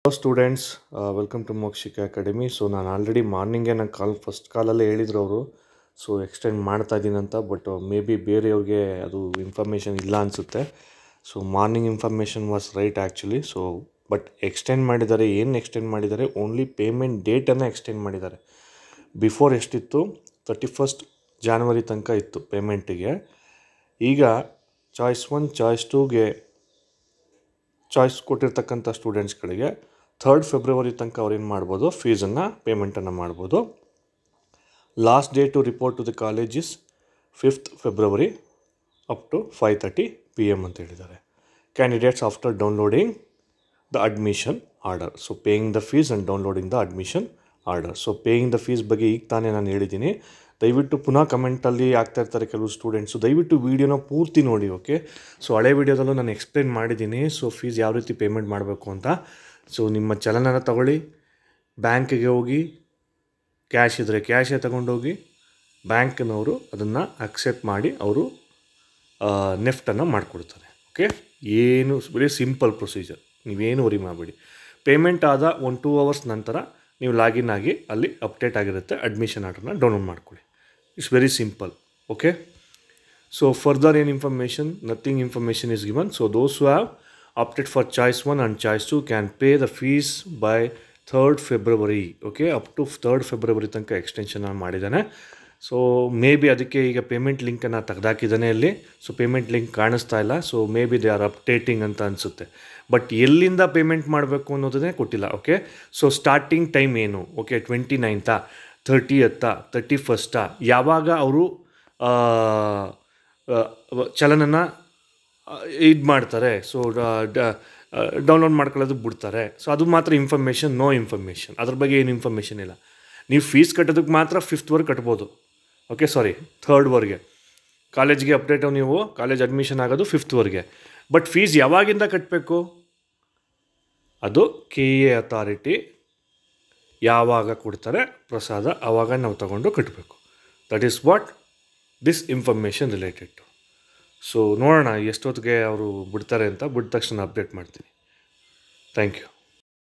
Hello students, welcome to Mokshika Academy. So ನಾನು already ಮಾರ್ನಿಂಗೇ ನಾನು first ಕಾಲಲ್ಲೇ ಹೇಳಿದ್ರು ಅವರು ಸೊ ಎಕ್ಸ್ಟೆಂಡ್ ಮಾಡ್ತಾ ಇದ್ದೀನಿ ಅಂತ. ಬಟ್ ಮೇ ಬಿ ಬೇರೆಯವ್ರಿಗೆ ಅದು ಇನ್ಫಾರ್ಮೇಷನ್ ಇಲ್ಲ ಅನಿಸುತ್ತೆ. So morning information was right actually. So but extend ಮಾಡಿದ್ದಾರೆ. ಏನು ಎಕ್ಸ್ಟೆಂಡ್ ಮಾಡಿದ್ದಾರೆ? ಓನ್ಲಿ ಪೇಮೆಂಟ್ ಡೇಟನ್ನು ಎಕ್ಸ್ಟೆಂಡ್ ಮಾಡಿದ್ದಾರೆ. ಬಿಫೋರ್ ಎಷ್ಟಿತ್ತು? 31st January ತನಕ ಇತ್ತು ಪೇಮೆಂಟಿಗೆ. ಈಗ ಚಾಯ್ಸ್ 1 ಚಾಯ್ಸ್ 2ಗೆ ಚಾಯ್ಸ್ ಕೊಟ್ಟಿರ್ತಕ್ಕಂಥ ಸ್ಟೂಡೆಂಟ್ಸ್ಗಳಿಗೆ 3rd February ತನಕ ಅವ್ರೇನು ಮಾಡ್ಬೋದು? ಫೀಸನ್ನು ಪೇಮೆಂಟನ್ನು ಮಾಡ್ಬೋದು. Last day to report to the college is 5th February up to 5:30 PM ಅಂತ ಹೇಳಿದ್ದಾರೆ. Candidates after downloading the admission order. So paying the fees and downloading the admission order. So paying the fees ಬಗ್ಗೆ ಈಗ ತಾನೇ ನಾನು ಹೇಳಿದ್ದೀನಿ. ದಯವಿಟ್ಟು ಪುನಃ ಕಮೆಂಟಲ್ಲಿ ಆಗ್ತಾ ಇರ್ತಾರೆ ಕೆಲವು ಸ್ಟೂಡೆಂಟ್ಸು. ದಯವಿಟ್ಟು ವೀಡಿಯೋನ ಪೂರ್ತಿ ನೋಡಿ, ಓಕೆ. ಸೊ ಹಳೆ ವೀಡಿಯೋದಲ್ಲೂ ನಾನು ಎಕ್ಸ್ಪ್ಲೇನ್ ಮಾಡಿದ್ದೀನಿ. ಸೊ ಫೀಸ್ ಯಾವ ರೀತಿ ಪೇಮೆಂಟ್ ಮಾಡಬೇಕು ಅಂತ. ಸೊ ನಿಮ್ಮ ಚಲನನ ತಗೊಳ್ಳಿ, ಬ್ಯಾಂಕಿಗೆ ಹೋಗಿ, ಕ್ಯಾಶ್ ಇದ್ದರೆ ಕ್ಯಾಶೇ ತಗೊಂಡೋಗಿ ಬ್ಯಾಂಕ್ನವರು ಅದನ್ನು ಅಕ್ಸೆಪ್ಟ್ ಮಾಡಿ ಅವರು ನೆಫ್ಟನ್ನು ಮಾಡಿಕೊಡ್ತಾರೆ, ಓಕೆ. ಏನು ವೆರಿ ಸಿಂಪಲ್ ಪ್ರೊಸೀಜರ್, ನೀವೇನು ವರಿ ಮಾಡಬೇಡಿ. ಪೇಮೆಂಟ್ ಆದ 1-2 hours ನಂತರ ನೀವು ಲಾಗಿನ್ ಆಗಿ ಅಲ್ಲಿ ಅಪ್ಡೇಟ್ ಆಗಿರುತ್ತೆ. ಅಡ್ಮಿಷನ್ ಆರ್ಡರ್ನ ಡೌನ್ಲೋಡ್ ಮಾಡ್ಕೊಳ್ಳಿ. It's very simple, okay. So further ಏನು information? Nothing information is given. So those who have opted for choice 1 and choice 2 can pay the fees by 3rd February, okay. Up to 3rd February ತನಕ extension ಮಾಡಿದ್ದಾನೆ. So maybe ಅದಕ್ಕೆ ಈಗ payment ಲಿಂಕನ್ನು ತೆಗೆದಾಕಿದ್ದಾನೆ ಅಲ್ಲಿ. So payment link ಕಾಣಿಸ್ತಾ ಇಲ್ಲ. So may be they are updating ಅಂತ ಅನಿಸುತ್ತೆ. ಬಟ್ ಎಲ್ಲಿಂದ ಪೇಮೆಂಟ್ ಮಾಡಬೇಕು ಅನ್ನೋದನ್ನೇ ಕೊಟ್ಟಿಲ್ಲ, ಓಕೆ. ಸೊ ಸ್ಟಾರ್ಟಿಂಗ್ ಟೈಮ್ ಏನು? ಓಕೆ, 29th, 30th, 31st ಯಾವಾಗ ಅವರು ಚಲನನ ಇದು ಮಾಡ್ತಾರೆ, ಸೊ ಡೌನ್ಲೋಡ್ ಮಾಡ್ಕೊಳ್ಳೋದು ಬಿಡ್ತಾರೆ. ಸೊ ಅದು ಮಾತ್ರ ಇನ್ಫಾರ್ಮೇಷನ್, ನೋ ಇನ್ಫಾರ್ಮೇಷನ್. ಅದ್ರ ಬಗ್ಗೆ ಏನು ಇನ್ಫಾರ್ಮೇಷನ್ ಇಲ್ಲ. ನೀವು ಫೀಸ್ ಕಟ್ಟೋದಕ್ಕೆ ಮಾತ್ರ 5th ಕಟ್ಬೋದು, ಓಕೆ. ಸಾರಿ, 3rd ಕಾಲೇಜ್ಗೆ ಅಪ್ಡೇಟು ನೀವು ಕಾಲೇಜ್ ಅಡ್ಮಿಷನ್ ಆಗೋದು 5th. ಬಟ್ ಫೀಸ್ ಯಾವಾಗಿಂದ ಕಟ್ಟಬೇಕು? ಅದು KA ಅಥಾರಿಟಿ ಯಾವಾಗ ಕೊಡ್ತಾರೆ ಪ್ರಸಾದ ಆವಾಗ ನಾವು ತಗೊಂಡು ಕಟ್ಟಬೇಕು. That is what this information related to. So ನೋಡೋಣ ಎಷ್ಟೊತ್ತಿಗೆ ಅವರು ಬಿಡ್ತಾರೆ ಅಂತ. ಬಿಟ್ಟ ತಕ್ಷಣ ಅಪ್ಡೇಟ್ ಮಾಡ್ತೀನಿ. Thank you.